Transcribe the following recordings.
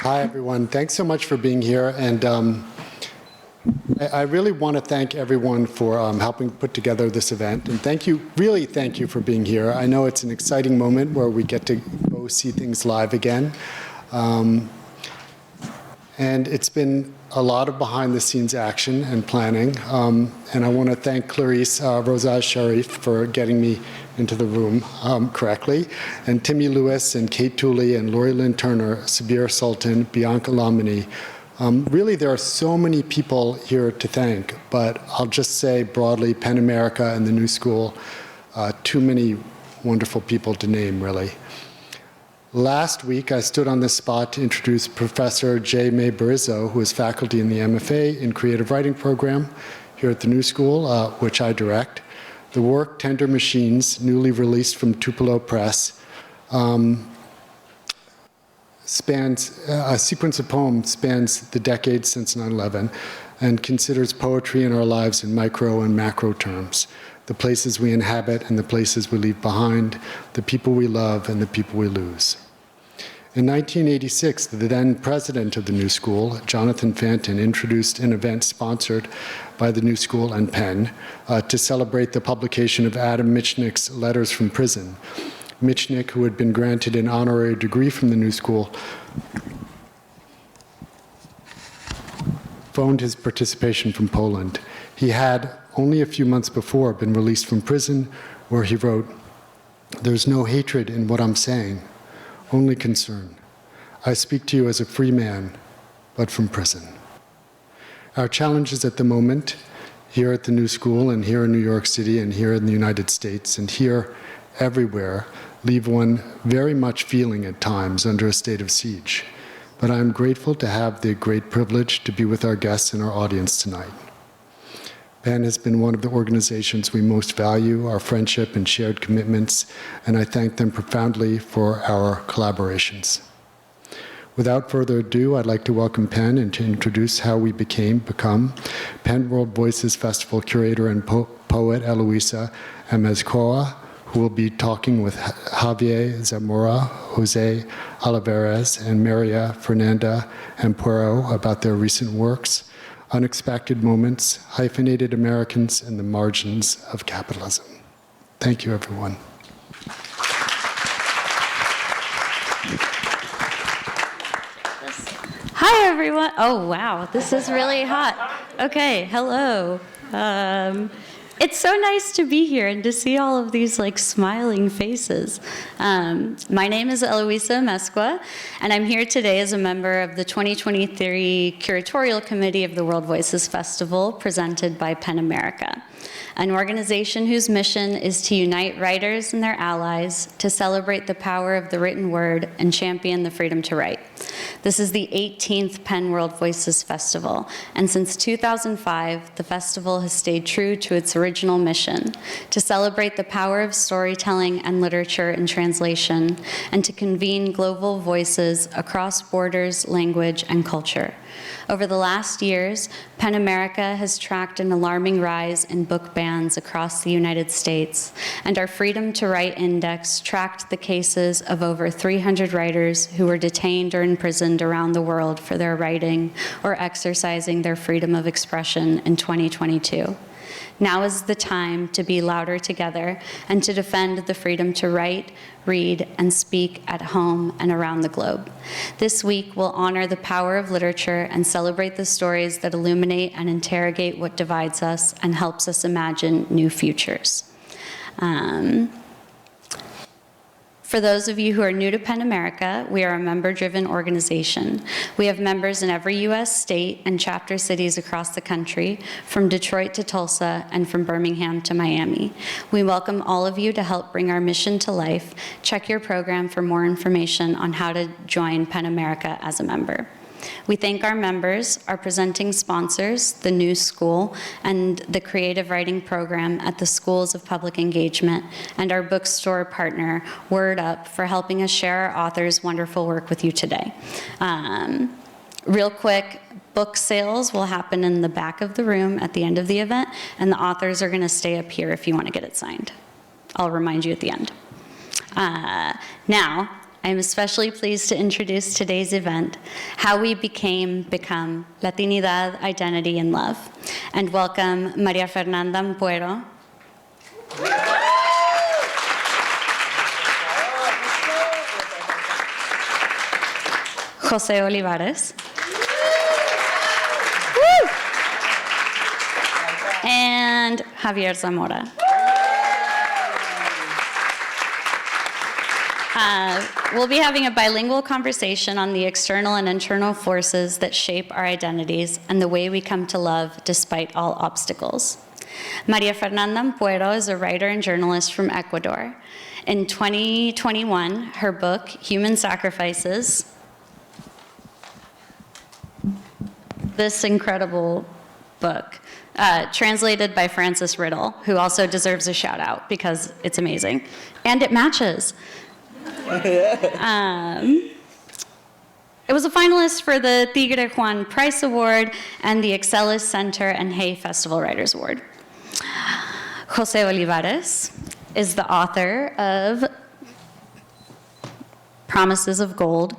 Hi, everyone. Thanks so much for being here. And I really want to thank everyone for helping put together this event. And thank you, really thank you for being here. I know it's an exciting moment where we get to go see things live again. And it's been a lot of behind-the-scenes action and planning. And I want to thank Clarice Rosaz Sharif for getting me into the room correctly, and Timmy Lewis and Kate Tooley and Lori Lynn Turner, Sabir Sultan, Bianca Lamini. Really, there are so many people here to thank, but I'll just say broadly, PEN America and the New School, too many wonderful people to name, really. Last week, I stood on this spot to introduce Professor J. May Barizzo, who is faculty in the MFA in Creative Writing program here at the New School, which I direct. The work, Tender Machines, newly released from Tupelo Press, spans, a sequence of poems spans the decades since 9/11 and considers poetry in our lives in micro and macro terms, the places we inhabit and the places we leave behind, the people we love and the people we lose. In 1986, the then president of the New School, Jonathan Fanton, introduced an event sponsored by the New School and PEN to celebrate the publication of Adam Michnik's Letters from Prison. Michnik, who had been granted an honorary degree from the New School, phoned his participation from Poland. He had, only a few months before, been released from prison, where he wrote, "There's no hatred in what I'm saying, only concern. I speak to you as a free man, but from prison." Our challenges at the moment, here at the New School and here in New York City and here in the United States and here everywhere, leave one very much feeling at times under a state of siege. But I'm grateful to have the great privilege to be with our guests and our audience tonight. PEN has been one of the organizations we most value, our friendship and shared commitments, and I thank them profoundly for our collaborations. Without further ado, I'd like to welcome PEN and to introduce how we become PEN World Voices Festival curator and poet Eloisa Amezcua, who will be talking with Javier Zamora, José Olivarez, and María Fernanda Ampuero about their recent works, Unexpected Moments, Hyphenated Americans, and the Margins of Capitalism. Thank you, everyone. Hi, everyone. Oh, wow, this is really hot. Okay, hello. It's so nice to be here and to see all of these smiling faces. My name is Eloisa Amezcua, and I'm here today as a member of the 2023 Curatorial Committee of the World Voices Festival, presented by PEN America, an organization whose mission is to unite writers and their allies to celebrate the power of the written word and champion the freedom to write. This is the 18th PEN World Voices Festival, and since 2005, the festival has stayed true to its original mission, to celebrate the power of storytelling and literature in translation, and to convene global voices across borders, language, and culture. Over the last years, PEN America has tracked an alarming rise in book bans across the United States, and our Freedom to Write Index tracked the cases of over 300 writers who were detained or imprisoned around the world for their writing or exercising their freedom of expression in 2022. Now is the time to be louder together and to defend the freedom to write, read, and speak at home and around the globe. This week, we'll honor the power of literature and celebrate the stories that illuminate and interrogate what divides us and helps us imagine new futures. For those of you who are new to PEN America, we are a member-driven organization. We have members in every U.S. state and chapter cities across the country, from Detroit to Tulsa and from Birmingham to Miami. We welcome all of you to help bring our mission to life. Check your program for more information on how to join PEN America as a member. We thank our members, our presenting sponsors, the New School, and the Creative Writing Program at the Schools of Public Engagement, and our bookstore partner, Word Up, for helping us share our authors' wonderful work with you today. Real quick, book sales will happen in the back of the room at the end of the event, and the authors are going to stay up here if you want to get it signed. I'll remind you at the end. Now, I am especially pleased to introduce today's event, How We Become Latinidad, Identity, and Love, and welcome María Fernanda Ampuero, José Olivarez, and Javier Zamora. We'll be having a bilingual conversation on the external and internal forces that shape our identities and the way we come to love despite all obstacles. María Fernanda Ampuero is a writer and journalist from Ecuador. In 2021, her book, Human Sacrifices, this incredible book, translated by Francis Riddle, who also deserves a shout out because it's amazing. And it matches. It was a finalist for the Tigre Juan Prize Award and the Excelis Center and Hay Festival Writers Award. José Olivarez is the author of Promises of Gold,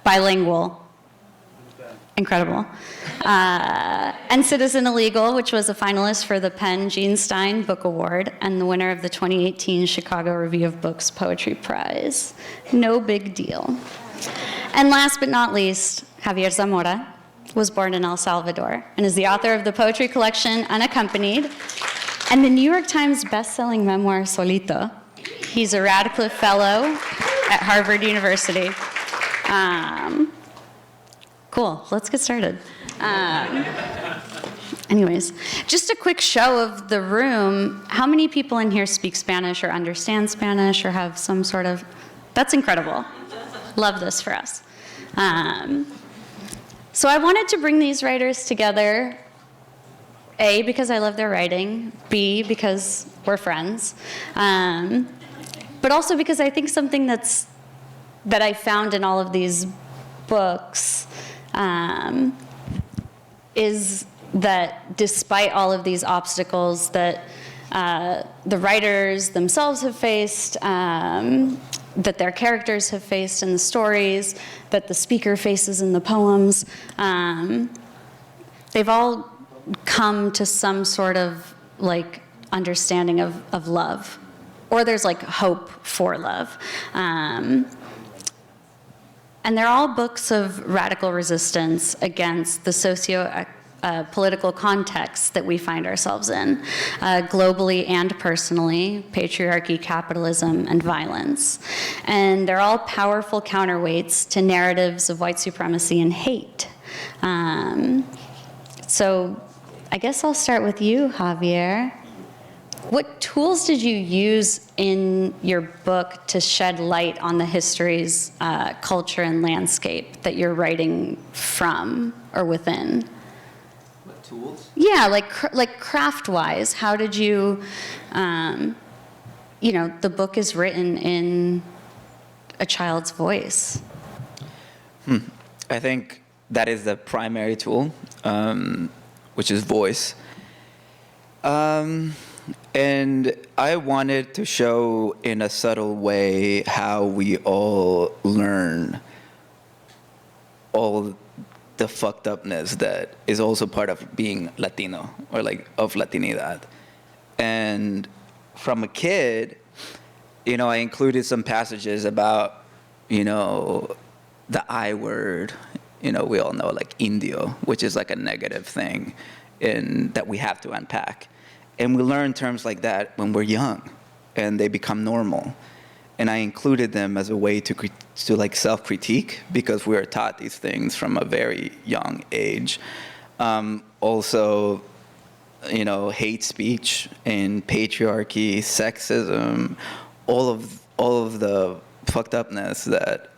bilingual, incredible, and Citizen Illegal, which was a finalist for the Penn Gene Stein Book Award and the winner of the 2018 Chicago Review of Books Poetry Prize. No big deal. And last but not least, Javier Zamora was born in El Salvador and is the author of the poetry collection Unaccompanied and the New York Times bestselling memoir Solito. He's a Radcliffe Fellow at Harvard University. Cool, let's get started. Anyways, just a quick show of the room. How many people in here speak Spanish or understand Spanish or have some sort of, that's incredible. Love this for us. So I wanted to bring these writers together, A, because I love their writing, B, because we're friends, but also because I think something that I found in all of these books is that despite all of these obstacles that the writers themselves have faced, that their characters have faced in the stories, that the speaker faces in the poems, they've all come to some sort of like understanding of love, or there's like hope for love. And they're all books of radical resistance against the socio-political context that we find ourselves in, globally and personally, patriarchy, capitalism, and violence. And they're all powerful counterweights to narratives of white supremacy and hate. So I guess I'll start with you, Javier. What tools did you use in your book to shed light on the histories, culture, and landscape that you're writing from or within? What tools? Yeah, like craft-wise, how did you, the book is written in a child's voice. I think that is the primary tool, which is voice. And I wanted to show in a subtle way how we all learn all the fucked upness that is also part of being Latino or like of Latinidad. And from a kid, I included some passages about, the I word. We all know like indio, which is like a negative thing that we have to unpack. And we learn terms like that when we're young, and they become normal. And I included them as a way to like self-critique, because we are taught these things from a very young age. Also, hate speech and patriarchy, sexism, all of the fucked upness that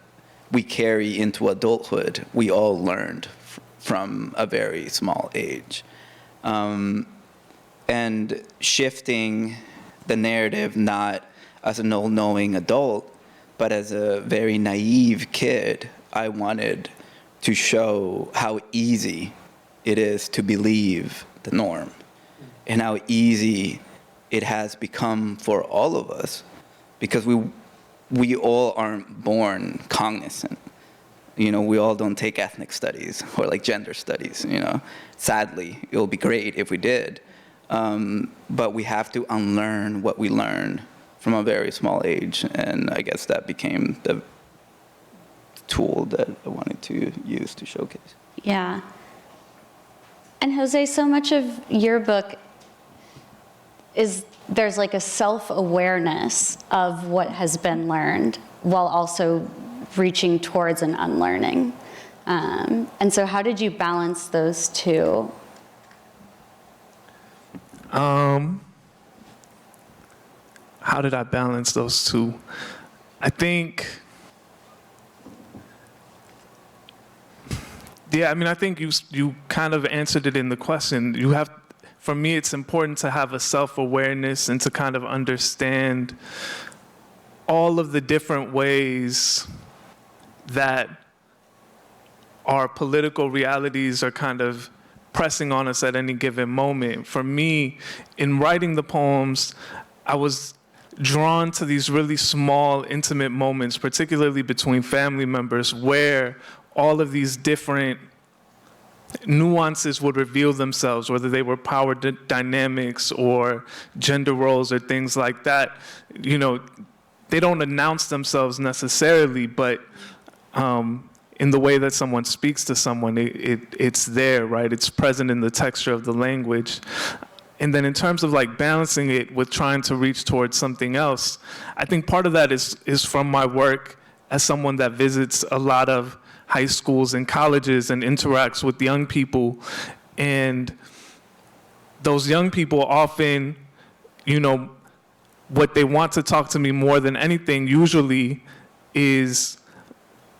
we carry into adulthood, we all learned from a very small age. And shifting the narrative not as an all-knowing adult, but as a very naive kid, I wanted to show how easy it is to believe the norm and how easy it has become for all of us, because we all aren't born cognizant. You know, we all don't take ethnic studies or like gender studies, you know. Sadly, it would be great if we did. But we have to unlearn what we learned from a very small age. And I guess that became the tool that I wanted to use to showcase. Yeah. And Jose, so much of your book is, there's like a self-awareness of what has been learned while also reaching towards an unlearning. And so how did you balance those two? How did I balance those two? I think, yeah, I mean, I think you kind of answered it in the question. You have, for me, it's important to have a self-awareness and to kind of understand all of the different ways that our political realities are kind of pressing on us at any given moment. For me, in writing the poems, I was drawn to these really small, intimate moments, particularly between family members, where all of these different nuances would reveal themselves, whether they were power dynamics or gender roles or things like that. You know, they don't announce themselves necessarily, but in the way that someone speaks to someone, it's there, right? It's present in the texture of the language. And then in terms of like balancing it with trying to reach towards something else, I think part of that is from my work as someone that visits a lot of high schools and colleges and interacts with young people. And those young people often, you know, what they want to talk to me more than anything usually is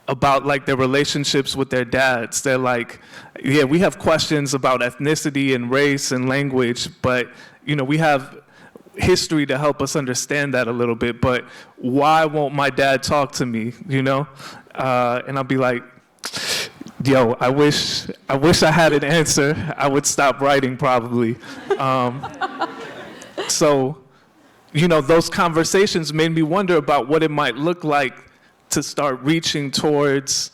about like their relationships with their dads. They're like, yeah, we have questions about ethnicity and race and language, but you know, we have history to help us understand that a little bit, but why won't my dad talk to me, you know? And I'll be like, yo, I wish I had an answer. I would stop writing probably. So, you know, those conversations made me wonder about what it might look like to start reaching towards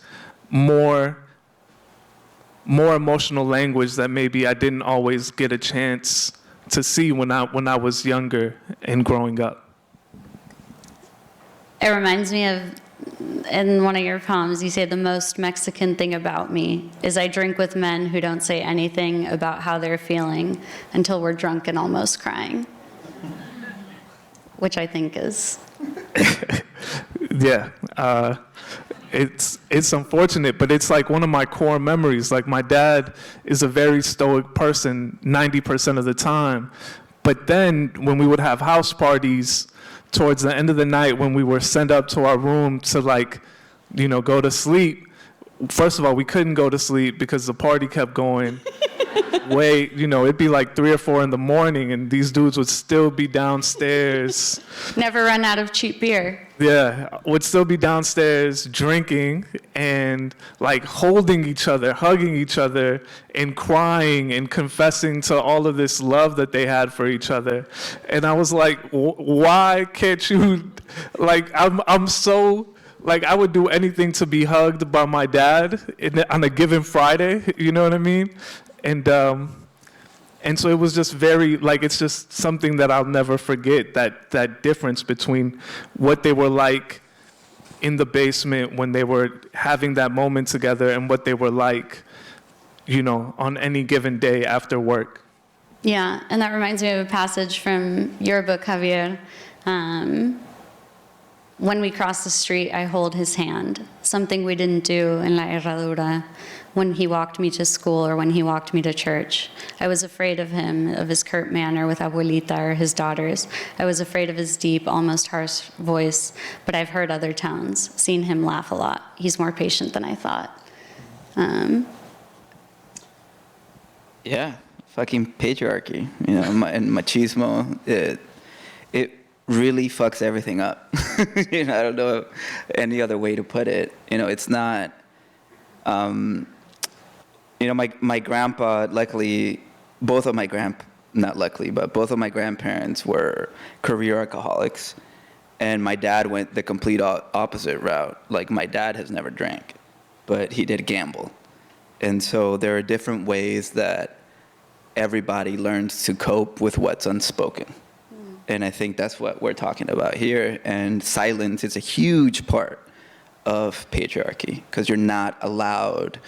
more emotional language that maybe I didn't always get a chance to see when I was younger and growing up. It reminds me of, in one of your poems, you say the most Mexican thing about me is I drink with men who don't say anything about how they're feeling until we're drunk and almost crying, which I think is... Yeah, it's unfortunate, but it's like one of my core memories. Like my dad is a very stoic person 90% of the time. But then when we would have house parties towards the end of the night, when we were sent up to our room to like, you know, go to sleep, first of all, we couldn't go to sleep because the party kept going. You know, it'd be like 3 or 4 in the morning and these dudes would still be downstairs. Never run out of cheap beer. Yeah, would still be downstairs drinking and like holding each other, hugging each other and crying and confessing to all of this love that they had for each other. And I was like, why can't you, like, I'm so, like, I would do anything to be hugged by my dad on a given Friday, you know what I mean? And so it was just very, like, it's just something that I'll never forget, that difference between what they were like in the basement when they were having that moment together and what they were like, you know, on any given day after work. Yeah, and that reminds me of a passage from your book, Javier. When we cross the street, I hold his hand, something we didn't do in La Herradura when he walked me to school or when he walked me to church. I was afraid of him, of his curt manner with Abuelita or his daughters. I was afraid of his deep, almost harsh voice, but I've heard other tones, seen him laugh a lot. He's more patient than I thought. Yeah, fucking patriarchy, you know, and machismo, it really fucks everything up. You know, I don't know any other way to put it. You know, it's not, you know, my grandpa, luckily, both of my grandparents were career alcoholics. And my dad went the complete opposite route. Like, my dad has never drank, but he did gamble. And so there are different ways that everybody learns to cope with what's unspoken. And I think that's what we're talking about here. And silence is a huge part of patriarchy, because you're not allowed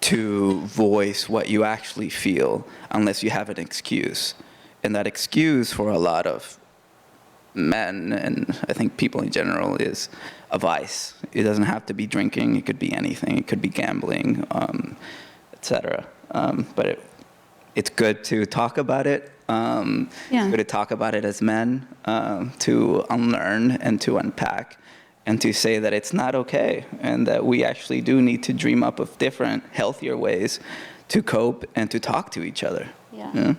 to voice what you actually feel unless you have an excuse. And that excuse for a lot of men, and I think people in general, is a vice. It doesn't have to be drinking. It could be anything. It could be gambling, etc. But it's good to talk about it. It's good to talk about it as men, to unlearn and to unpack, and to say that it's not okay, and that we actually do need to dream up of different, healthier ways to cope and to talk to each other. Yeah.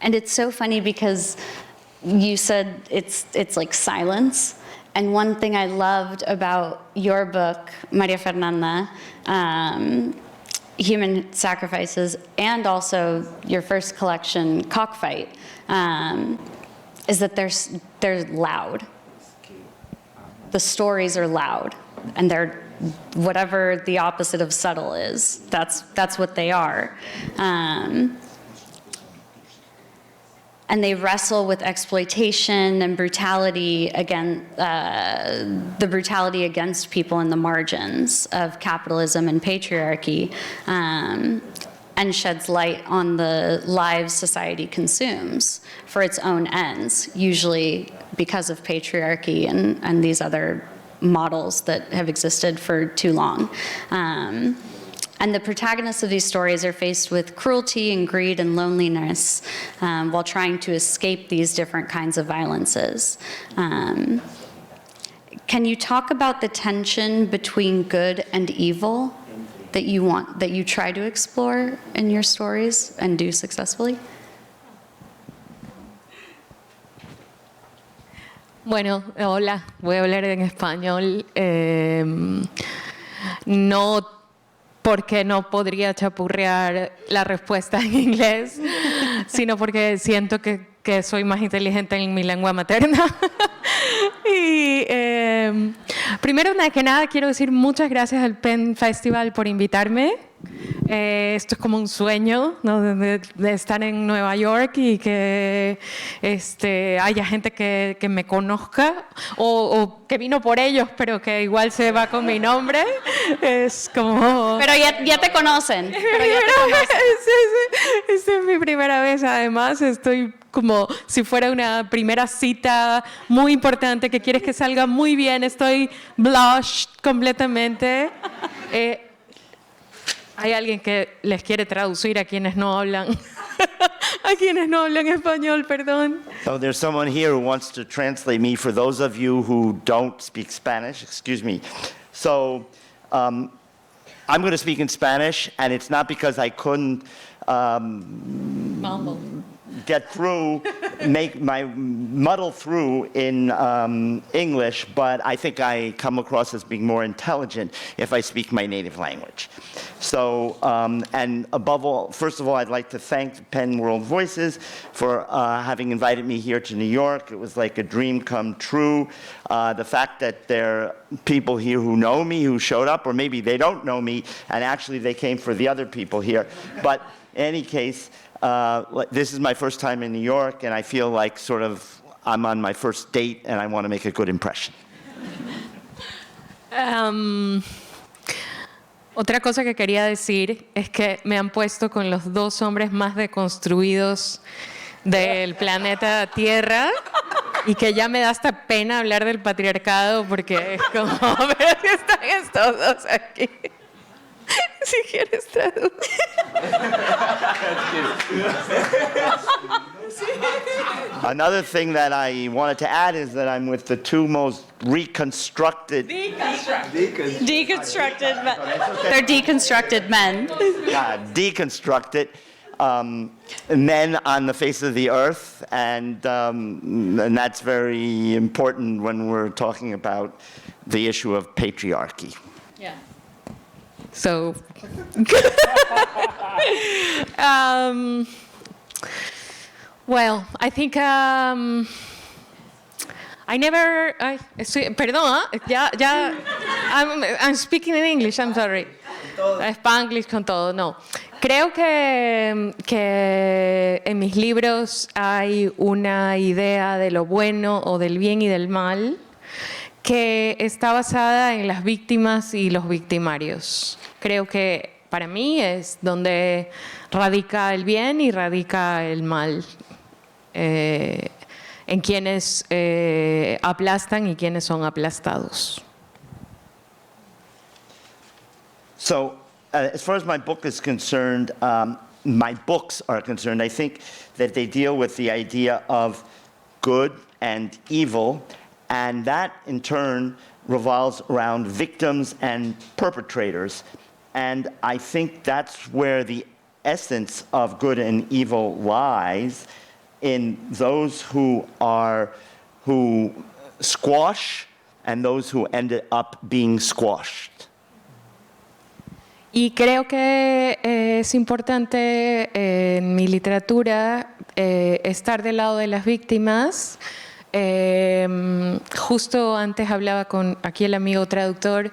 And it's so funny because you said it's like silence. And one thing I loved about your book, María Fernanda, Human Sacrifices, and also your first collection, Cockfight, is that they're loud. The stories are loud, and they're whatever the opposite of subtle is. That's what they are. And they wrestle with exploitation and brutality, again, the brutality against people in the margins of capitalism and patriarchy, and sheds light on the lives society consumes for its own ends, usually because of patriarchy and these other models that have existed for too long. And the protagonists of these stories are faced with cruelty and greed and loneliness while trying to escape these different kinds of violences. Can you talk about the tension between good and evil that you try to explore in your stories and do successfully? Bueno, hola, voy a hablar en español. No porque no podría chapurrear la respuesta en inglés, sino porque siento que soy más inteligente en mi lengua materna. Y primero que nada quiero decir muchas gracias al Penn Festival por invitarme. Esto es como un sueño, ¿no? de estar en Nueva York y que haya gente que me conozca o que vino por ellos, pero que igual se va con mi nombre. Es como... Pero ya te conocen. Esta es mi primera vez, además. Estoy como si fuera una primera cita muy importante que quieres que salga muy bien. Estoy blushed completamente. Hay alguien que les quiere traducir a quienes no hablan, a quienes no hablan español, perdón. So there's someone here who wants to translate me for those of you who don't speak Spanish. Excuse me. So I'm going to speak in Spanish, and it's not because I couldn't get through, muddle through in English, but I think I come across as being more intelligent if I speak my native language. So, and above all, first of all, I'd like to thank Penn World Voices for having invited me here to New York. It was like a dream come true. The fact that there are people here who know me, who showed up, or maybe they don't know me, and actually they came for the other people here. But in any case, this is my first time in New York, and I feel like sort of I'm on my first date, and I want to make a good impression. Otra cosa que quería decir es que me han puesto con los dos hombres más deconstruidos del planeta Tierra y que ya me da hasta pena hablar del patriarcado porque es como, pero que están estos dos aquí. Si quieres traducir. Another thing that I wanted to add is that I'm with the two most reconstructed... Deconstructed men. They're deconstructed men. Deconstructed men on the face of the earth, and that's very important when we're talking about the issue of patriarchy. Yeah. So, well, I think I never, perdón, I'm speaking in English, I'm sorry. Spanglish con todo, no. Creo que en mis libros hay una idea de lo bueno o del bien y del mal que está basada en las víctimas y los victimarios. Creo que para mí es donde radica el bien y radica el mal. En quienes aplastan y quienes son aplastados. So, as far as my book is concerned, my books are concerned, I think that they deal with the idea of good and evil, and that in turn revolves around victims and perpetrators. And I think that's where the essence of good and evil lies, in those who squash and those who ended up being squashed. Y creo que es importante en mi literatura estar del lado de las víctimas. Justo antes hablaba con aquí el amigo traductor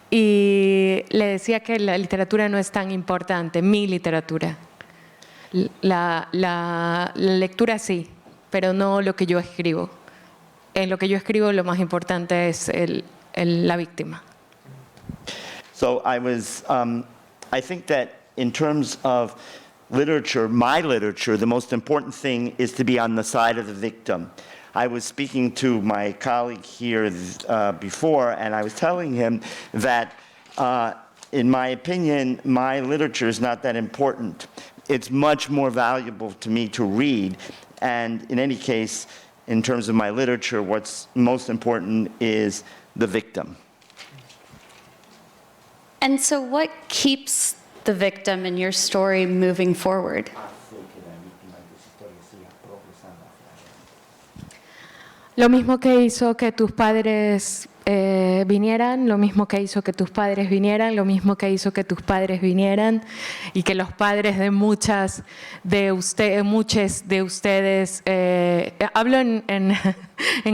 y le decía que la literatura no es tan importante, mi literatura. La lectura sí, pero no lo que yo escribo. En lo que yo escribo lo más importante es la víctima. So I think that in terms of literature, my literature, the most important thing is to be on the side of the victim. I was speaking to my colleague here before, and I was telling him that, in my opinion, my literature is not that important. It's much more valuable to me to read, and in any case, in terms of my literature, what's most important is the victim. And so what keeps the victim in your story moving forward? Lo mismo que hizo que tus padres vinieran, lo mismo que hizo que tus padres vinieran, lo mismo que hizo que tus padres vinieran y que los padres de muchos de ustedes, hablo en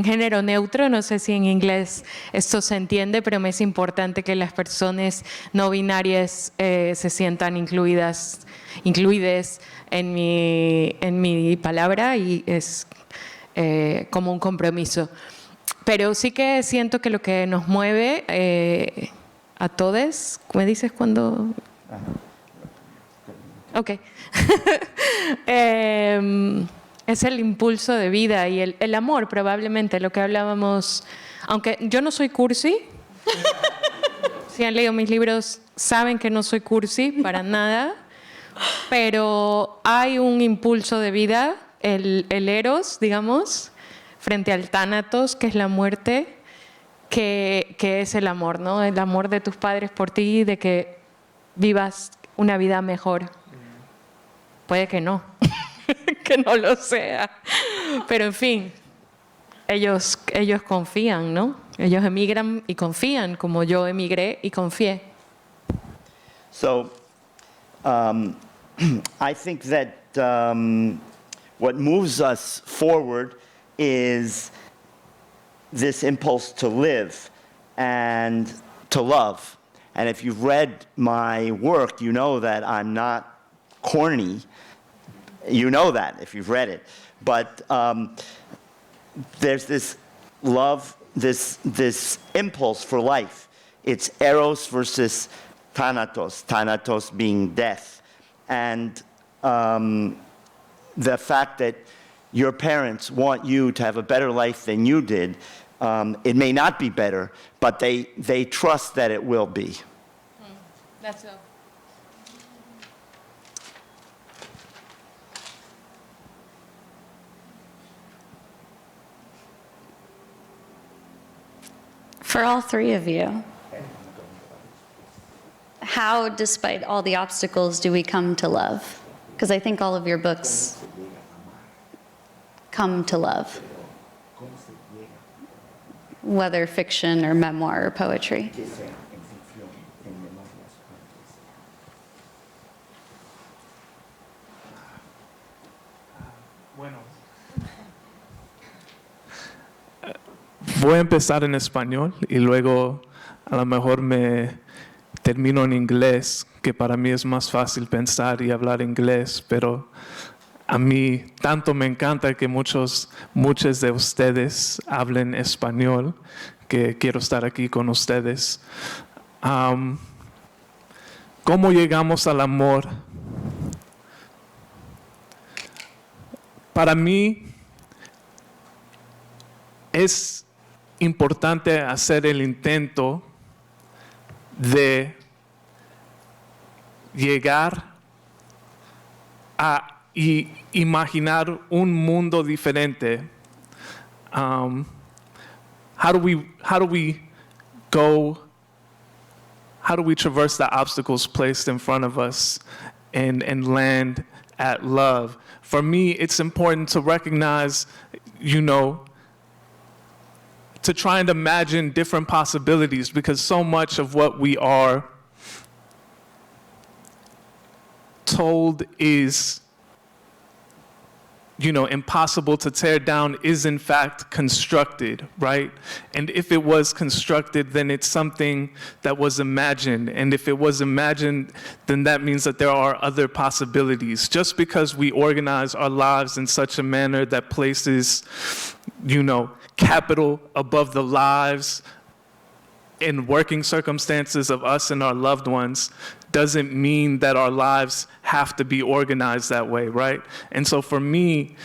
género neutro, no sé si en inglés esto se entiende, pero me es importante que las personas no binarias se sientan incluidas en mi palabra y es como un compromiso. Pero sí que siento que lo que nos mueve a todos, ¿me dices cuándo? Ok. Es el impulso de vida y el amor, probablemente, lo que hablábamos. Aunque yo no soy cursi, si han leído mis libros saben que no soy cursi para nada, pero hay un impulso de vida, el eros, digamos, frente al tánatos, que es la muerte, que es el amor, ¿no? El amor de tus padres por ti, de que vivas una vida mejor. Puede que no, que no lo sea, pero en fin, ellos confían, ¿no? Ellos emigran y confían, como yo emigré y confié. So, I think that what moves us forward is this impulse to live and to love. And if you've read my work, you know that I'm not corny. You know that if you've read it. But there's this love, this impulse for life. It's eros versus thanatos, thanatos being death. And the fact that your parents want you to have a better life than you did, it may not be better, but they trust that it will be. That's all. For all three of you, how, despite all the obstacles, do we come to love? Because I think all of your books come to love, whether fiction or memoir or poetry. Bueno. voy a empezar en español y luego a lo mejor me termino en inglés, que para mí es más fácil pensar y hablar inglés, pero a mí tanto me encanta que muchos de ustedes hablen español, que quiero estar aquí con ustedes. ¿Cómo llegamos al amor? Para mí es importante hacer el intento de llegar a imaginar un mundo diferente. How do we traverse the obstacles placed in front of us and land at love? For me, it's important to recognize, to try and imagine different possibilities, because so much of what we are told is, impossible to tear down is in fact constructed, right? And if it was constructed, then it's something that was imagined. And if it was imagined, then that means that there are other possibilities. Just because we organize our lives in such a manner that places, capital above the lives and working circumstances of us and our loved ones doesn't mean that our lives have to be organized that way, right? And so for me,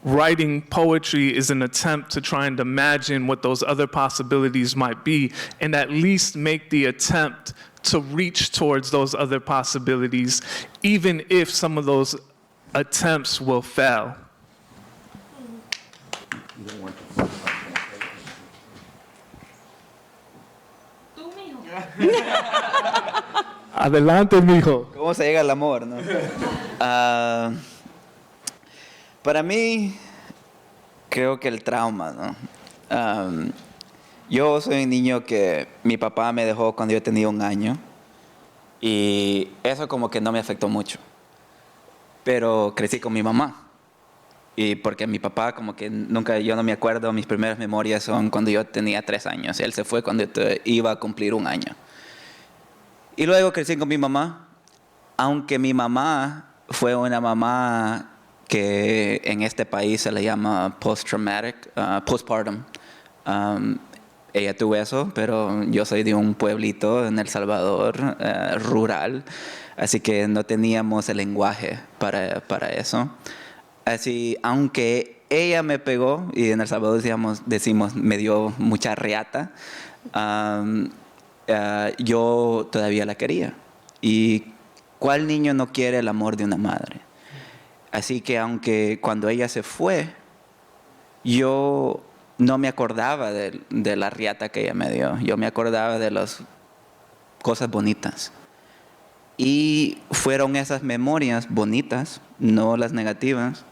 writing poetry is an attempt to try and imagine what those other possibilities might be, and at least make the attempt to reach towards those other possibilities, even if some of those attempts will fail. Adelante, mijo. ¿Cómo se llega al amor, no? Para mí, creo que el trauma, ¿no? Yo soy un niño que mi papá me dejó cuando yo tenía 1 año y eso como que no me afectó mucho. Pero crecí con mi mamá. Y porque mi papá como que yo no me acuerdo, mis primeras memorias son cuando yo tenía 3 años. Él se fue cuando iba a cumplir 1 año. Y luego crecí con mi mamá, aunque mi mamá fue una mamá que en este país se le llama postpartum. Ella tuvo eso, pero yo soy de un pueblito en El Salvador, rural, así que no teníamos el lenguaje para eso. Así, aunque ella me pegó, y en El Salvador decimos me dio mucha riata, yo todavía la quería. ¿Y cuál niño no quiere el amor de una madre? Así que aunque cuando ella se fue, yo no me acordaba de la riata que ella me dio. Yo me acordaba de las cosas bonitas. Y fueron esas memorias bonitas, no las negativas,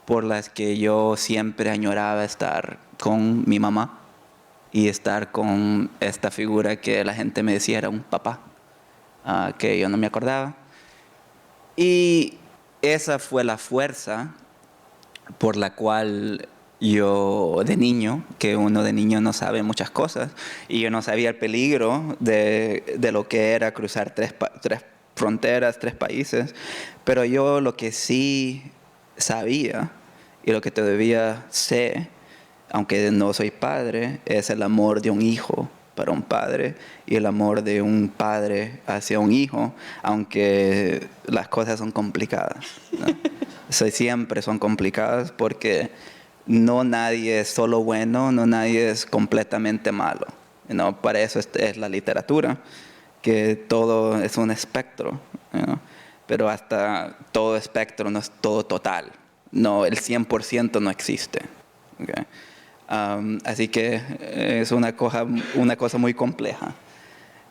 por las que yo siempre añoraba estar con mi mamá y estar con esta figura que la gente me decía era un papá, que yo no me acordaba. Y esa fue la fuerza por la cual yo de niño, que uno de niño no sabe muchas cosas, y yo no sabía el peligro de lo que era cruzar tres fronteras, 3 países, pero yo lo que sí sabía y lo que todavía sé, aunque no soy padre, es el amor de un hijo para un padre y el amor de un padre hacia un hijo, aunque las cosas son complicadas, ¿no? Siempre son complicadas porque no nadie es solo bueno, no nadie es completamente malo, ¿no? Para eso es la literatura, que todo es un espectro, ¿no? Pero hasta todo espectro no es todo total. No, el 100% no existe. ¿Okay? Así que es una cosa muy compleja.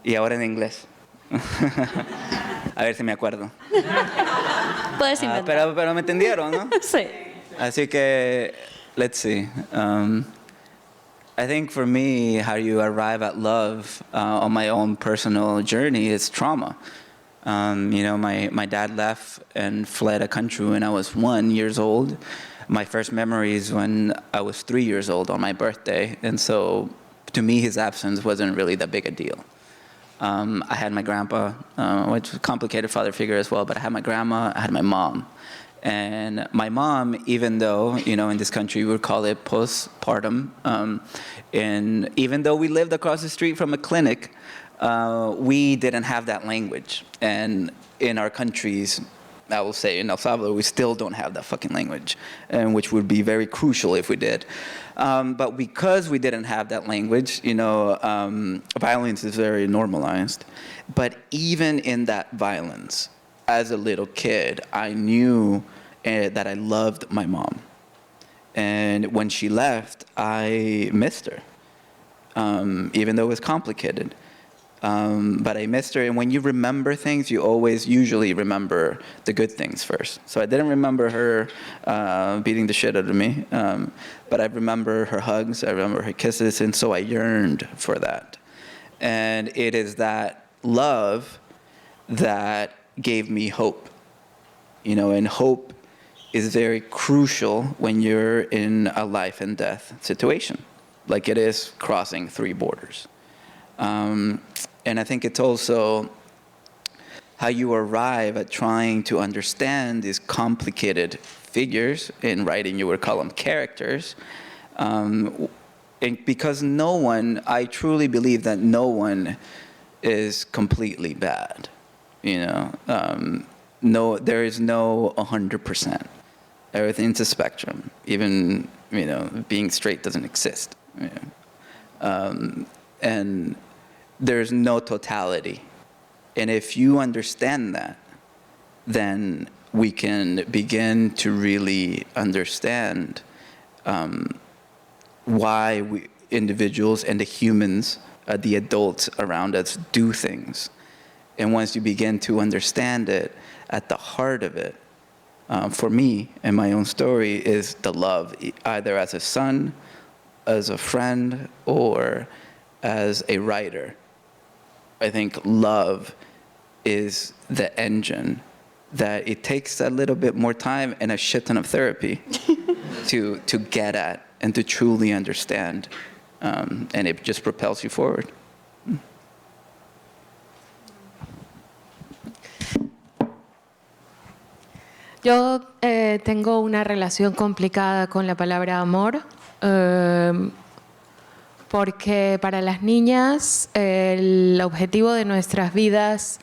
Y ahora en inglés. A ver si me acuerdo. Puedes inventar. Pero me entendieron, ¿no? Sí. Así que, let's see. I think for me, how you arrive at love on my own personal journey is trauma. My dad left and fled a country when I was 1 year old. My first memories when I was 3 years old on my birthday. And so to me, his absence wasn't really that big a deal. I had my grandpa, which was a complicated father figure as well, but I had my grandma, I had my mom. And my mom, even though, in this country we would call it postpartum, and even though we lived across the street from a clinic, we didn't have that language. And in our countries, I will say in El Salvador, we still don't have that fucking language, and which would be very crucial if we did. But because we didn't have that language, violence is very normalized. But even in that violence, as a little kid, I knew that I loved my mom. And when she left, I missed her, even though it was complicated. But I missed her, and when you remember things, you always usually remember the good things first. So I didn't remember her beating the shit out of me, but I remember her hugs, I remember her kisses, and so I yearned for that. And it is that love that gave me hope. And hope is very crucial when you're in a life and death situation, like it is crossing 3 borders. And I think it's also how you arrive at trying to understand these complicated figures. In writing, you would call them characters. And because I truly believe that no one is completely bad. No, there is no 100%. Everything's a spectrum. Even, being straight doesn't exist. And there's no totality. And if you understand that, then we can begin to really understand why individuals and the humans, the adults around us, do things. And once you begin to understand it, at the heart of it, for me and my own story, is the love, either as a son, as a friend, or as a writer. I think love is the engine that it takes a little bit more time and a shit ton of therapy to get at and to truly understand. And it just propels you forward. Yo tengo una relación complicada con la palabra amor, porque para las niñas el objetivo de nuestras vidas,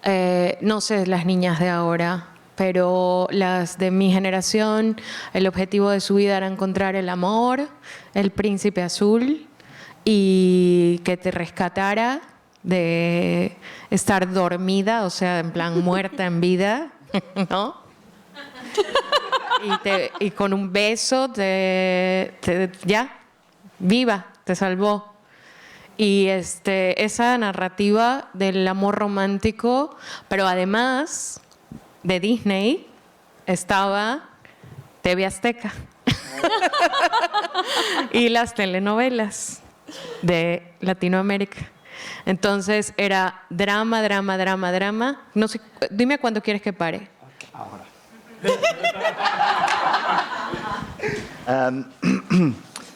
no sé las niñas de ahora, pero las de mi generación, el objetivo de su vida era encontrar el amor, el príncipe azul, y que te rescatara de estar dormida, o sea, en plan muerta en vida, ¿no? Y con un beso ya, viva, te salvó. Y esa narrativa del amor romántico, pero además de Disney, estaba TV Azteca y las telenovelas de Latinoamérica. Entonces era drama, drama, drama, drama. No sé, dime cuándo quieres que pare. Ahora.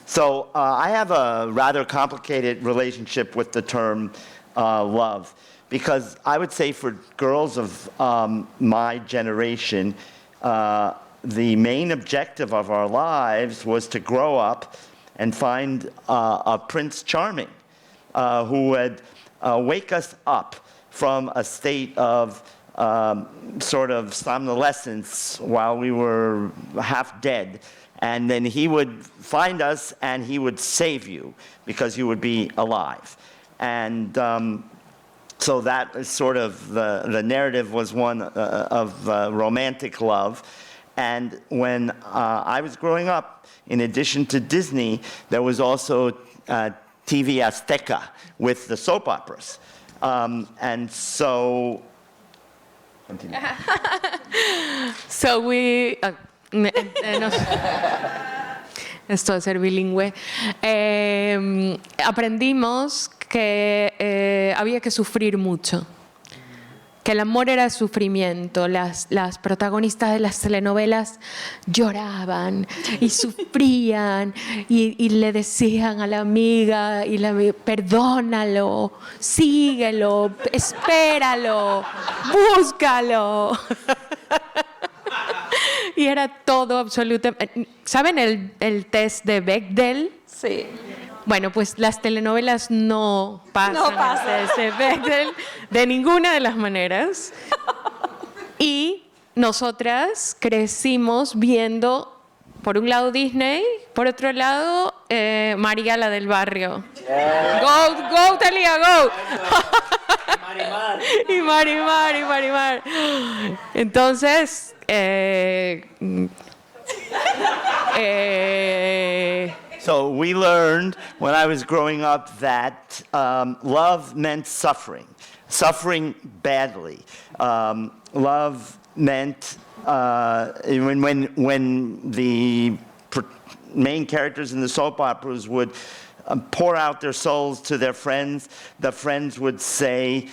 So I have a rather complicated relationship with the term love, because I would say for girls of my generation, the main objective of our lives was to grow up and find a Prince Charming who would wake us up from a state of sort of somnolescence while we were half dead. And then he would find us and he would save you because you would be alive. And so that is sort of the narrative was one of romantic love. And when I was growing up, in addition to Disney, there was also TV Azteca with the soap operas. And so... Continue. So we... esto de ser bilingüe. Aprendimos que había que sufrir mucho. que el amor era sufrimiento. Las protagonistas de las telenovelas lloraban y sufrían y le decían a la amiga, perdónalo, síguelo, espéralo, búscalo. Y era todo absolutamente... ¿Saben el test de Bechdel? Sí. Bueno, pues las telenovelas no pasan el test de Bechdel de ninguna de las maneras. Y nosotras crecimos viendo, por un lado Disney, por otro lado María, la del barrio. Yeah. Go, Thalía, go. Y Marimar. Entonces... So we learned when I was growing up that love meant suffering badly. Love meant when the main characters in the soap operas would pour out their souls to their friends, the friends would say,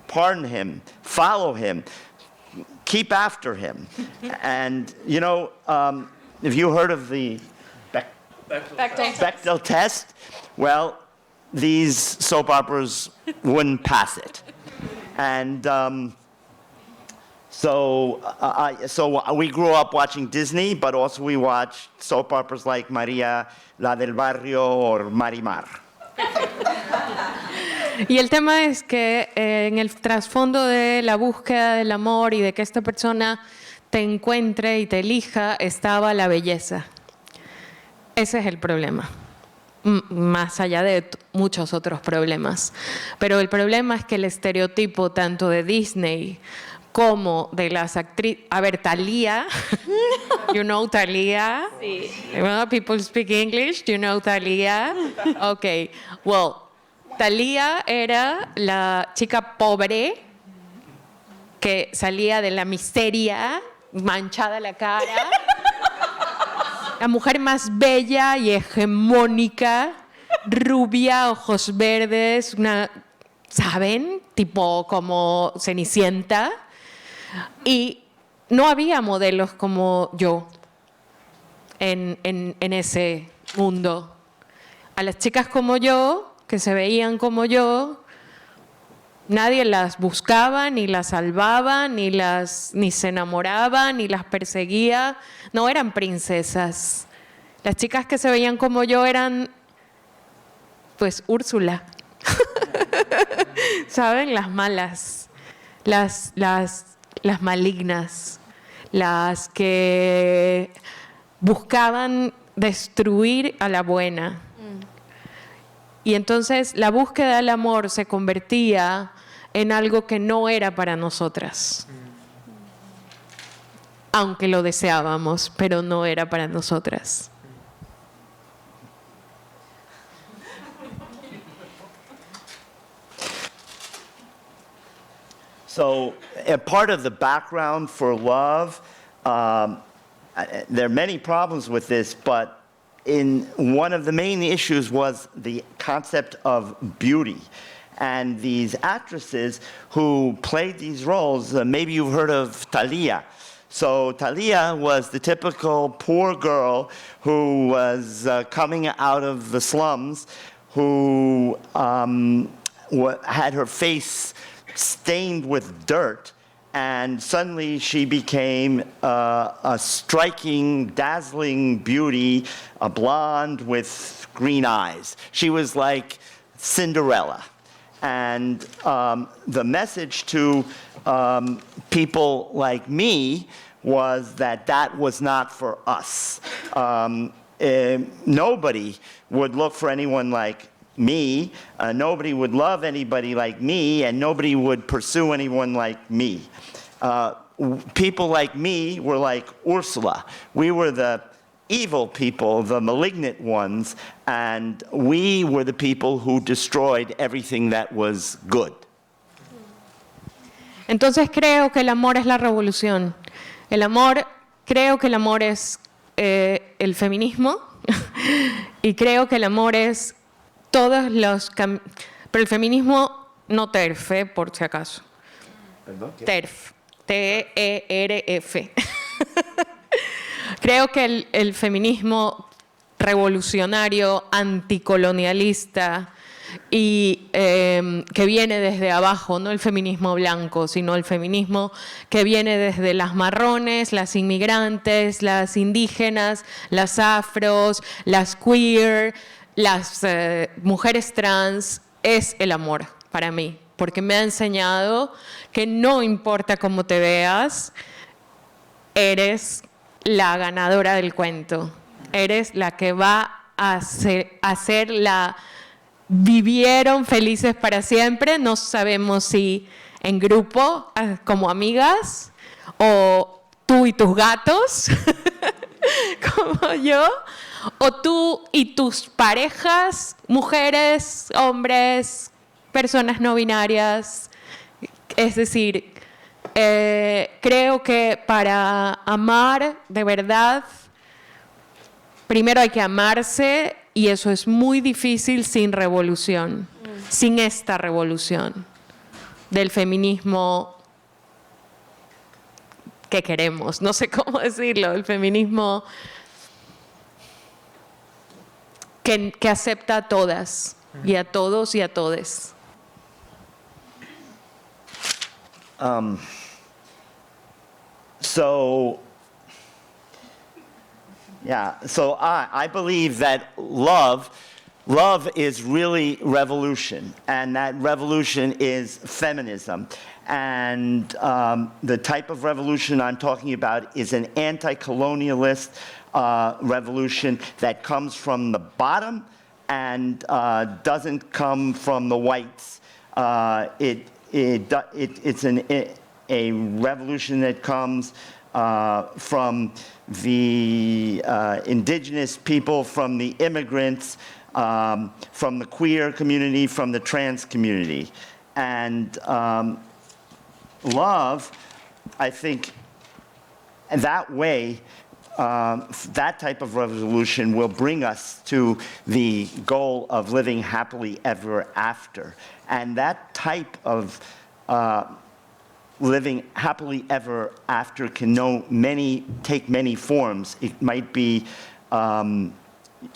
pardon him, follow him, keep after him. And, you know, if you heard of the Bechdel test, well, these soap operas wouldn't pass it. And so we grew up watching Disney, but also we watched soap operas like María, la del barrio, or Marimar. Y el tema es que en el trasfondo de la búsqueda del amor y de que esta persona te encuentre y te elija estaba la belleza. Ese es el problema, más allá de muchos otros problemas. Pero el problema es que el estereotipo tanto de Disney como de las actrices... A ver, Thalía, you know Thalía? Sí. People speak English, you know Thalía? Okay, well... Thalía era la chica pobre que salía de la miseria, manchada la cara, la mujer más bella y hegemónica, rubia, ojos verdes, ¿saben? Tipo como Cenicienta. Y no había modelos como yo en ese mundo. A las chicas como yo, que se veían como yo, nadie las buscaba, ni las salvaba, ni se enamoraba, ni las perseguía. No eran princesas. Las chicas que se veían como yo eran, pues, Úrsula. ¿Saben? Las malas, las malignas, las que buscaban destruir a la buena. Y entonces la búsqueda del amor se convertía en algo que no era para nosotras. Aunque lo deseábamos, pero no era para nosotras. So, a part of the background for love, there are many problems with this, but one of the main issues was the concept of beauty. And these actresses who played these roles, maybe you've heard of Thalía. So Thalía was the typical poor girl who was coming out of the slums, who had her face stained with dirt, and suddenly she became a striking, dazzling beauty, a blonde with green eyes. She was like Cinderella. And the message to people like me was that was not for us. Nobody would look for anyone like me, nobody would love anybody like me, and nobody would pursue anyone like me. People like me were like Ursula. We were the evil people, the malignant ones, and we were the people who destroyed everything that was good. Entonces creo que el amor es la revolución. Creo que el amor es el feminismo y creo que el amor es pero el feminismo no TERF, por si acaso. ¿Perdón? ¿Qué? TERF, T-E-R-F. Creo que el feminismo revolucionario, anticolonialista y que viene desde abajo, no el feminismo blanco, sino el feminismo que viene desde las marrones, las inmigrantes, las indígenas, las afros, las queer, las mujeres trans, es el amor para mí, porque me ha enseñado que no importa cómo te veas, eres la ganadora del cuento. Eres la que va a ser la... Vivieron felices para siempre, no sabemos si en grupo, como amigas, o tú y tus gatos, como yo, o tú y tus parejas, mujeres, hombres, personas no binarias. Es decir, creo que para amar de verdad, primero hay que amarse, y eso es muy difícil sin revolución, sin esta revolución del feminismo que queremos, no sé cómo decirlo, el feminismo que acepta a todas y a todos y a todes. So I believe that love is really revolution, and that revolution is feminism. And the type of revolution I'm talking about is an anti-colonialist revolution that comes from the bottom and doesn't come from the whites. It's a revolution that comes from the indigenous people, from the immigrants, from the queer community, from the trans community. And love, I think, that way, that type of revolution will bring us to the goal of living happily ever after. And that type of living happily ever after can take many forms. It might be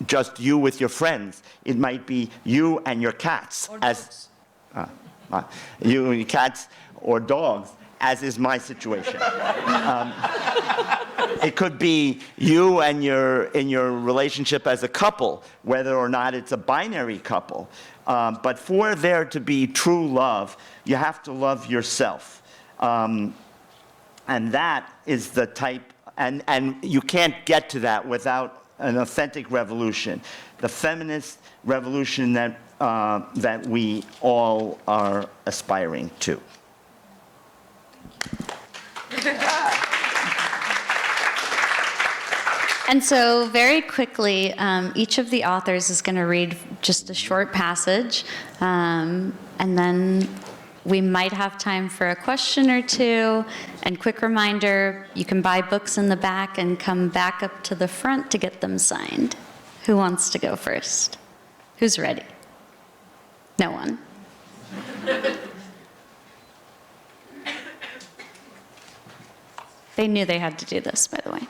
just you with your friends. It might be you and your cats, you and your cats or dogs, as is my situation. It could be you and in your relationship as a couple, whether or not it's a binary couple. But for there to be true love, you have to love yourself. And that is the type, and you can't get to that without an authentic revolution, the feminist revolution that we all are aspiring to. And so very quickly, each of the authors is going to read just a short passage, and then we might have time for a question or two. And quick reminder, you can buy books in the back and come back up to the front to get them signed. Who wants to go first? Who's ready? No one. They knew they had to do this, by the way.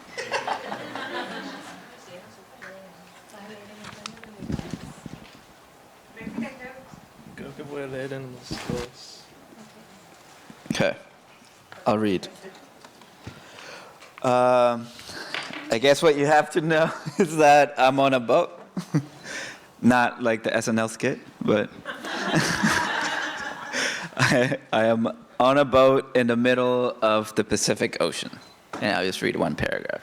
Okay, I'll read. I guess what you have to know is that I'm on a boat. Not like the SNL skit, but I am on a boat in the middle of the Pacific Ocean. And I'll just read one paragraph.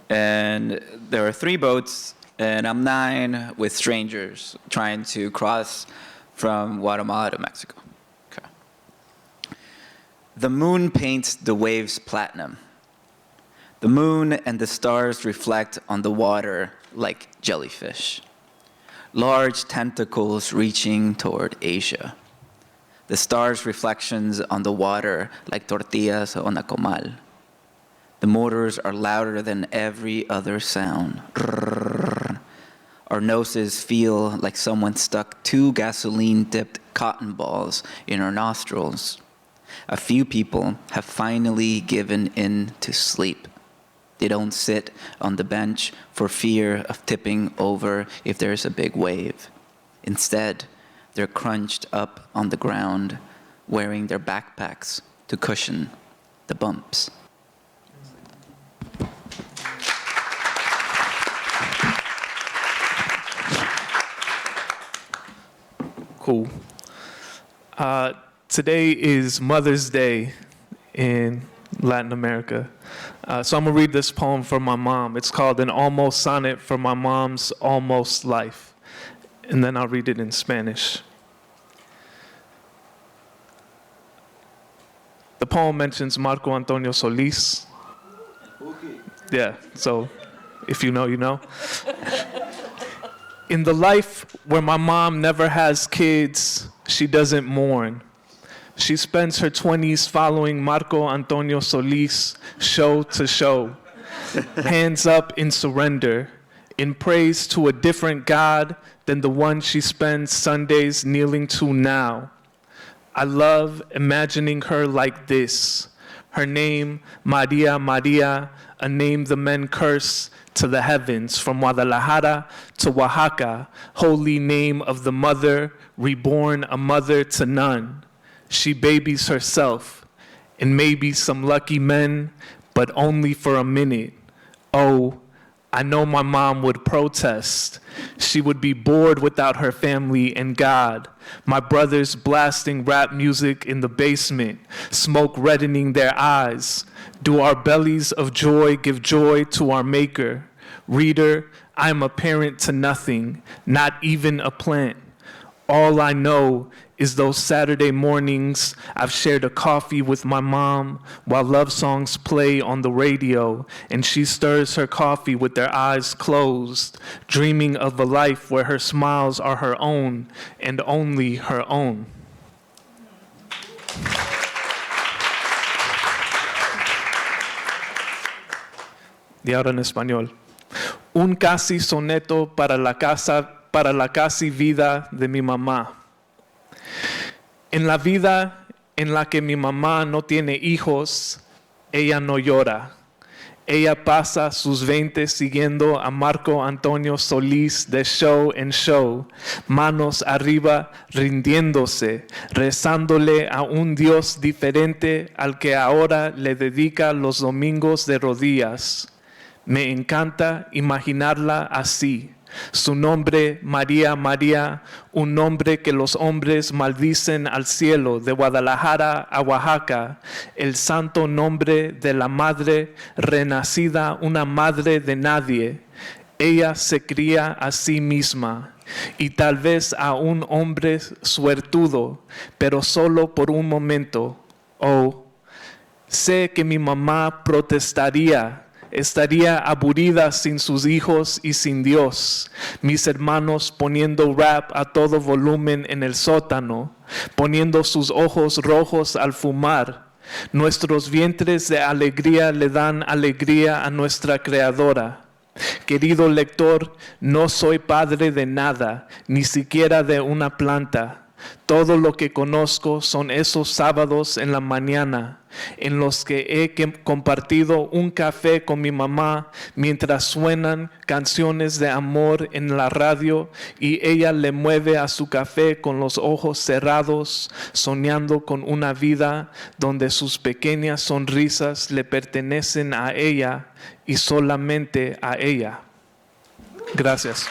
And there are 3 boats, and I'm 9 with strangers trying to cross from Guatemala to Mexico. Okay. The moon paints the waves platinum. The moon and the stars reflect on the water like jellyfish. Large tentacles reaching toward Asia. The stars' reflections on the water like tortillas on a comal. The motors are louder than every other sound. Our noses feel like someone stuck 2 gasoline-dipped cotton balls in our nostrils. A few people have finally given in to sleep. They don't sit on the bench for fear of tipping over if there's a big wave. Instead, they're crunched up on the ground, wearing their backpacks to cushion the bumps. Cool. Today is Mother's Day in Latin America. So I'm gonna read this poem for my mom. It's called An Almost Sonnet for My Mom's Almost Life. And then I'll read it in Spanish. The poem mentions Marco Antonio Solís. Yeah, so if you know, you know. In the life where my mom never has kids, she doesn't mourn. She spends her 20s following Marco Antonio Solís show to show, hands up in surrender, in praise to a different God than the one she spends Sundays kneeling to now. I love imagining her like this. Her name, Maria Maria, a name the men curse to the heavens, from Guadalajara to Oaxaca, holy name of the mother, reborn a mother to none. She babies herself, and maybe some lucky men, but only for a minute. Oh, I know my mom would protest. She would be bored without her family and God. My brothers blasting rap music in the basement, smoke reddening their eyes. Do our bellies of joy give joy to our maker? Reader, I am a parent to nothing, not even a plant. All I know is those Saturday mornings I've shared a coffee with my mom while love songs play on the radio, and she stirs her coffee with their eyes closed, dreaming of a life where her smiles are her own and only her own. Y ahora en español. Un casi soneto para la casi vida de mi mamá. En la vida en la que mi mamá no tiene hijos, ella no llora. Ella pasa sus 20 siguiendo a Marco Antonio Solís de show en show, manos arriba rindiéndose, rezándole a un Dios diferente al que ahora le dedica los domingos de rodillas. Me encanta imaginarla así. Su nombre, María María, un nombre que los hombres maldicen al cielo, de Guadalajara a Oaxaca, el santo nombre de la madre renacida, una madre de nadie. Ella se cría a sí misma y tal vez a un hombre suertudo, pero solo por un momento. Oh, sé que mi mamá protestaría. Estaría aburrida sin sus hijos y sin Dios. Mis hermanos poniendo rap a todo volumen en el sótano, poniendo sus ojos rojos al fumar. Nuestros vientres de alegría le dan alegría a nuestra creadora. Querido lector, no soy padre de nada, ni siquiera de una planta. Todo lo que conozco son esos sábados en la mañana en los que he compartido un café con mi mamá mientras suenan canciones de amor en la radio y ella le mueve a su café con los ojos cerrados, soñando con una vida donde sus pequeñas sonrisas le pertenecen a ella y solamente a ella. Gracias.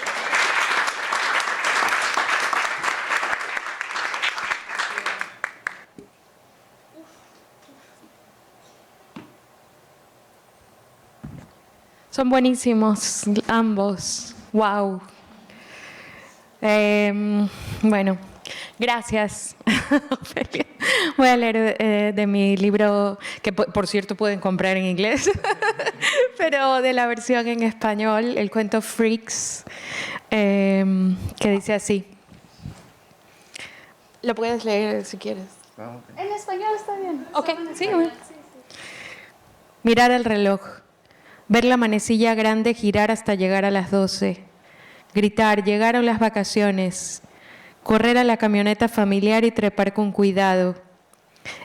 Son buenísimos ambos. Wow. Bueno, gracias. Voy a leer de mi libro, que por cierto pueden comprar en inglés, pero de la versión en español, el cuento Freaks, que dice así. Lo puedes leer si quieres. En español está bien. Ok, sí. Mirar el reloj. Ver la manecilla grande girar hasta llegar a las 12. Gritar, llegaron las vacaciones. correr a la camioneta familiar y trepar con cuidado,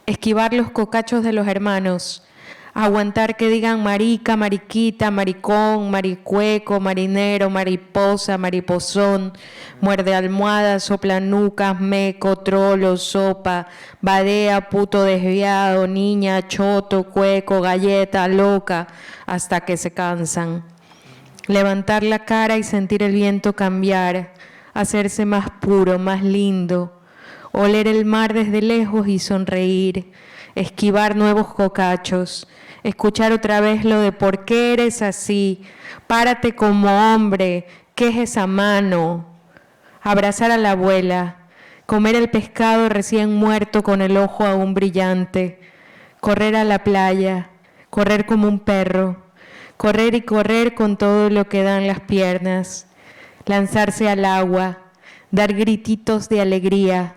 esquivar los cocachos de los hermanos, aguantar que digan marica, mariquita, maricón, maricueco, marinero, mariposa, mariposón, muerde almohadas, sopla nucas, meco, trolo, sopa, badea, puto desviado, niña, choto, cueco, galleta, loca, hasta que se cansan. Levantar la cara y sentir el viento cambiar, hacerse más puro, más lindo, oler el mar desde lejos y sonreír, esquivar nuevos cocachos, escuchar otra vez lo de ¿por qué eres así? Párate como hombre, ¿qué es esa mano? Abrazar a la abuela, comer el pescado recién muerto con el ojo aún brillante, correr a la playa, correr como un perro, correr y correr con todo lo que dan las piernas, lanzarse al agua, dar grititos de alegría,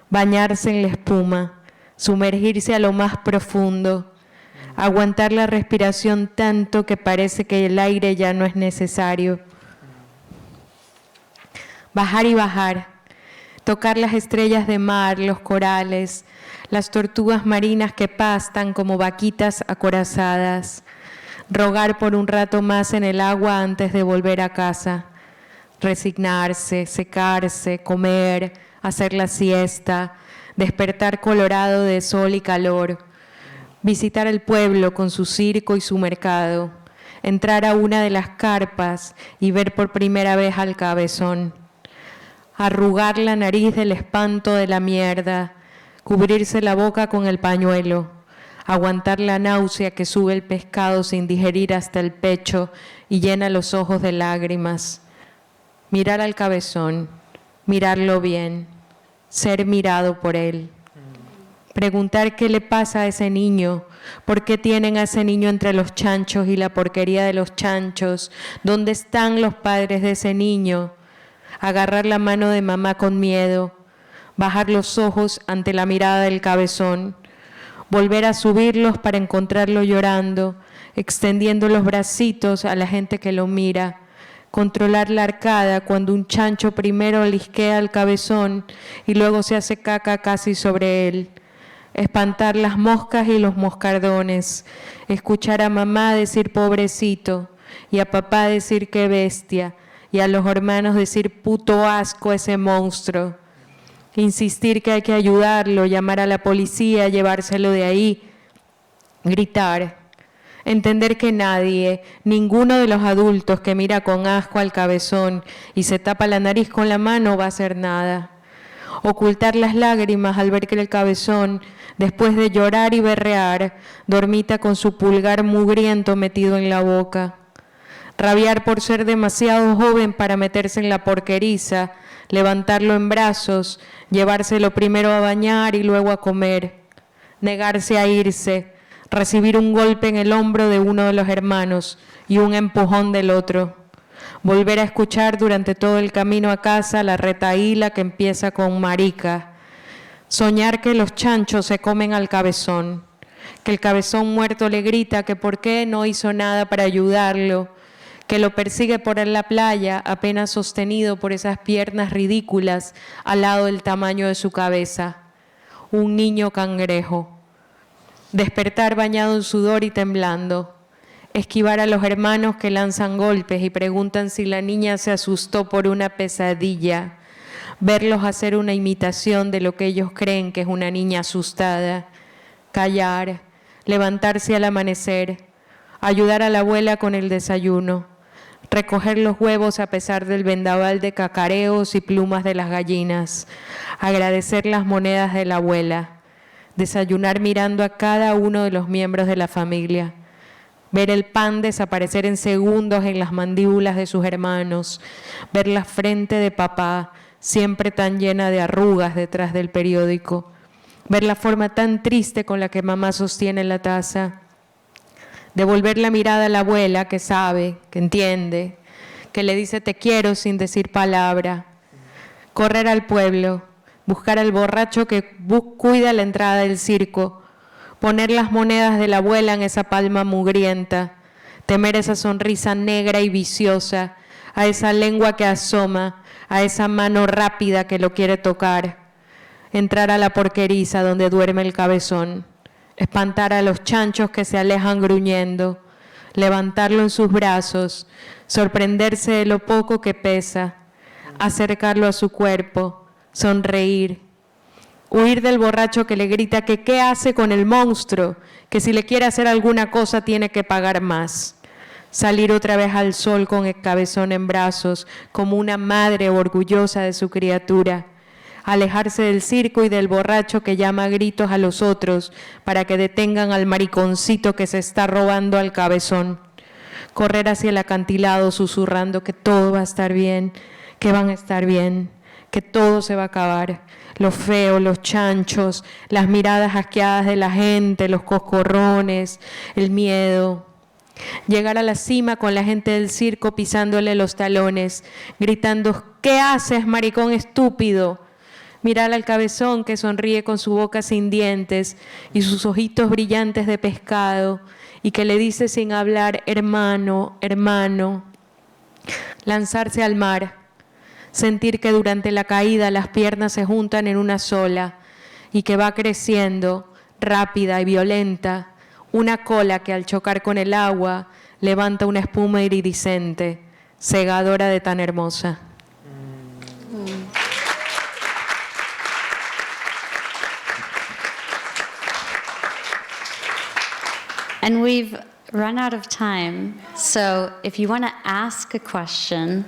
bañarse en la espuma, sumergirse a lo más profundo, aguantar la respiración tanto que parece que el aire ya no es necesario. Bajar y bajar, tocar las estrellas de mar, los corales, las tortugas marinas que pastan como vaquitas acorazadas, rogar por un rato más en el agua antes de volver a casa, resignarse, secarse, comer, hacer la siesta, despertar colorado de sol y calor, visitar el pueblo con su circo y su mercado, entrar a una de las carpas y ver por primera vez al cabezón, arrugar la nariz del espanto de la mierda, cubrirse la boca con el pañuelo, aguantar la náusea que sube el pescado sin digerir hasta el pecho y llena los ojos de lágrimas, mirar al cabezón, mirarlo bien, ser mirado por él. Preguntar qué le pasa a ese niño, por qué tienen a ese niño entre los chanchos y la porquería de los chanchos, dónde están los padres de ese niño, agarrar la mano de mamá con miedo, bajar los ojos ante la mirada del cabezón, volver a subirlos para encontrarlo llorando, extendiendo los bracitos a la gente que lo mira, controlar la arcada cuando un chancho primero lisquea al cabezón y luego se hace caca casi sobre él, espantar las moscas y los moscardones, escuchar a mamá decir pobrecito y a papá decir qué bestia y a los hermanos decir puto asco ese monstruo, insistir que hay que ayudarlo, llamar a la policía, llevárselo de ahí, gritar, entender que nadie, ninguno de los adultos que mira con asco al cabezón y se tapa la nariz con la mano va a hacer nada. Ocultar las lágrimas al ver que el cabezón, después de llorar y berrear, dormita con su pulgar mugriento metido en la boca. Rabiar por ser demasiado joven para meterse en la porqueriza, levantarlo en brazos, llevárselo primero a bañar y luego a comer. Negarse a irse, recibir un golpe en el hombro de uno de los hermanos y un empujón del otro. Volver a escuchar durante todo el camino a casa la retahíla que empieza con marica. Soñar que los chanchos se comen al cabezón, que el cabezón muerto le grita que por qué no hizo nada para ayudarlo, que lo persigue por la playa apenas sostenido por esas piernas ridículas al lado del tamaño de su cabeza. Un niño cangrejo. Despertar bañado en sudor y temblando. Esquivar a los hermanos que lanzan golpes y preguntan si la niña se asustó por una pesadilla. Verlos hacer una imitación de lo que ellos creen que es una niña asustada. Callar, levantarse al amanecer, ayudar a la abuela con el desayuno, recoger los huevos a pesar del vendaval de cacareos y plumas de las gallinas, agradecer las monedas de la abuela, desayunar mirando a cada uno de los miembros de la familia, ver el pan desaparecer en segundos en las mandíbulas de sus hermanos, ver la frente de papá siempre tan llena de arrugas detrás del periódico, ver la forma tan triste con la que mamá sostiene la taza, devolver la mirada a la abuela que sabe, que entiende, que le dice te quiero sin decir palabra, correr al pueblo, buscar al borracho que cuida la entrada del circo, poner las monedas de la abuela en esa palma mugrienta, temer esa sonrisa negra y viciosa, a esa lengua que asoma, a esa mano rápida que lo quiere tocar, entrar a la porqueriza donde duerme el cabezón, espantar a los chanchos que se alejan gruñendo, levantarlo en sus brazos, sorprenderse de lo poco que pesa, acercarlo a su cuerpo, sonreír, huir del borracho que le grita que qué hace con el monstruo, que si le quiere hacer alguna cosa tiene que pagar más. Salir otra vez al sol con el cabezón en brazos, como una madre orgullosa de su criatura. Alejarse del circo y del borracho que llama a gritos a los otros para que detengan al mariconcito que se está robando al cabezón. Correr hacia el acantilado susurrando que todo va a estar bien, que van a estar bien, que todo se va a acabar. Lo feo, los chanchos, las miradas asqueadas de la gente, los coscorrones, el miedo. Llegar a la cima con la gente del circo pisándole los talones, gritando, ¿qué haces, maricón estúpido? Mirar al cabezón que sonríe con su boca sin dientes y sus ojitos brillantes de pescado y que le dice sin hablar, hermano, hermano. Lanzarse al mar, sentir que durante la caída las piernas se juntan en una sola y que va creciendo, rápida y violenta, una cola que al chocar con el agua levanta una espuma iridiscente, cegadora de tan hermosa. And we've run out of time, so if you want to ask a question,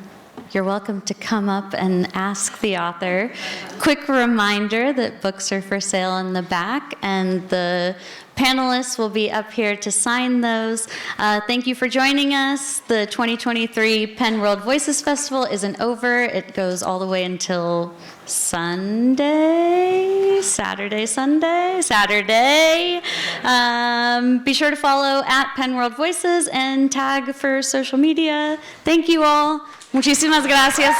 you're welcome to come up and ask the author. Quick reminder that books are for sale in the back, and the panelists will be up here to sign those. Thank you for joining us. The 2023 Penn World Voices Festival isn't over. It goes all the way until Saturday. Be sure to follow at Penn World Voices and tag for social media. Thank you all. Muchísimas gracias.